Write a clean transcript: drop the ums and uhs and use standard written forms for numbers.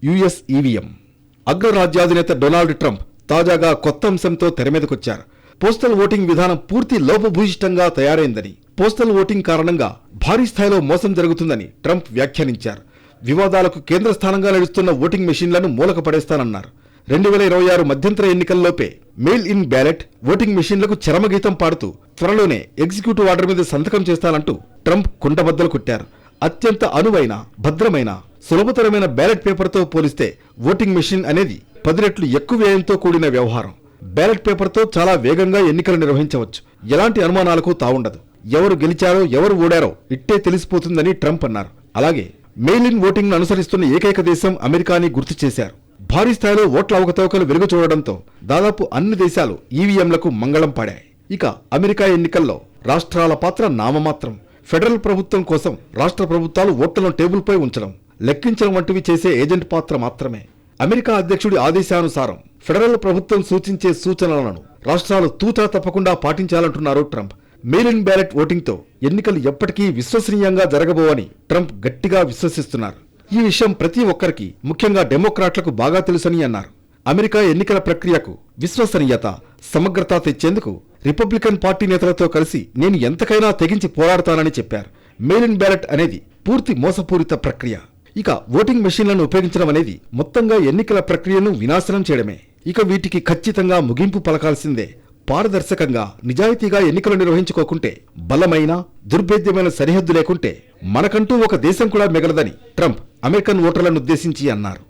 US EVM. అగ్రరాజ్యాధినేత Donald Trump తాజాగా కొత్త అంశంతో తెరమీదకొచ్చారు. పోస్టల్ ఓటింగ్ విధానం పూర్తి లోపభూయిష్టంగా తయారైందని, పోస్టల్ ఓటింగ్ కారణంగా భారీ స్థాయిలో మోసం జరుగుతుందని ట్రంప్ వ్యాఖ్యానించారు. వివాదాలకు కేంద్ర స్థానంగా నడుస్తున్న ఓటింగ్ మెషిన్లను మూలక పడేస్తానన్నారు. 2026 మధ్యంతర ఎన్నికల్లోపే మెయిల్ ఇన్ బ్యాలెట్ ఓటింగ్ మెషిన్లకు చరమగీతం పాడుతూ త్వరలోనే ఎగ్జిక్యూటివ్ ఆర్డర్ మీద సంతకం చేస్తానంటూ ట్రంప్ కుండబద్దలు కొట్టారు. అత్యంత అనువైన, భద్రమైన, సులభతరమైన బ్యాలెట్ పేపర్తో పోలిస్తే ఓటింగ్ మెషిన్ అనేది 10 రెట్లు ఎక్కువ వ్యయంతో కూడిన వ్యవహారం. బ్యాలెట్ పేపర్తో చాలా వేగంగా ఎన్నికలు నిర్వహించవచ్చు. ఎలాంటి అనుమానాలకు తావుండదు. ఎవరు గెలిచారో ఎవరు ఓడారో ఇట్టే తెలిసిపోతుందని ట్రంప్ అన్నారు. అలాగే మెయిల్ ఇన్ ఓటింగ్ ను అనుసరిస్తున్న ఏకైక దేశం అమెరికా అని గుర్తు చేశారు. భారీ స్థాయిలో ఓట్ల అవకతవకలు వెలుగు చూడడంతో దాదాపు అన్ని దేశాలు ఈవీఎంలకు మంగళం పాడాయి. ఇక అమెరికా ఎన్నికల్లో రాష్ట్రాల పాత్ర నామమాత్రం. ఫెడరల్ ప్రభుత్వం కోసం రాష్ట్ర ప్రభుత్వాలు ఓట్లను టేబుల్పై ఉంచడం, లెక్కించడం వంటివి చేసే ఏజెంట్ పాత్ర మాత్రమే. అమెరికా అధ్యక్షుడి ఆదేశానుసారం ఫెడరల్ ప్రభుత్వం సూచించే సూచనలను రాష్ట్రాలు తూచా తప్పకుండా పాటించాలంటున్నారు ట్రంప్. మెయిల్ ఇన్ బ్యాలెట్ ఓటింగ్తో ఎన్నికలు ఎప్పటికీ విశ్వసనీయంగా జరగబోవని ట్రంప్ గట్టిగా విశ్వసిస్తున్నారు. ఈ విషయం ప్రతి ఒక్కరికి, ముఖ్యంగా డెమోక్రాట్లకు బాగా తెలుసని అన్నారు. అమెరికా ఎన్నికల ప్రక్రియకు విశ్వసనీయత, సమగ్రత తెచ్చేందుకు రిపబ్లికన్ పార్టీ నేతలతో కలిసి నేను ఎంతకైనా తెగించి పోరాడతానని చెప్పారు. మెయిల్ ఇన్ బ్యాలెట్ అనేది పూర్తి మోసపూరిత ప్రక్రియ. ఇక ఓటింగ్ మెషిన్లను ఉపయోగించడం అనేది మొత్తంగా ఎన్నికల ప్రక్రియను వినాశనం చేయడమే. ఇక వీటికి ఖచ్చితంగా ముగింపు పలకాల్సిందే. పారదర్శకంగా, నిజాయితీగా ఎన్నికలు నిర్వహించుకోకుంటే, బలమైన, దుర్భేద్యమైన సరిహద్దు లేకుంటే మనకంటూ ఒక దేశం కూడా మిగలదని ట్రంప్ అమెరికన్ ఓటర్లను ఉద్దేశించి అన్నారు.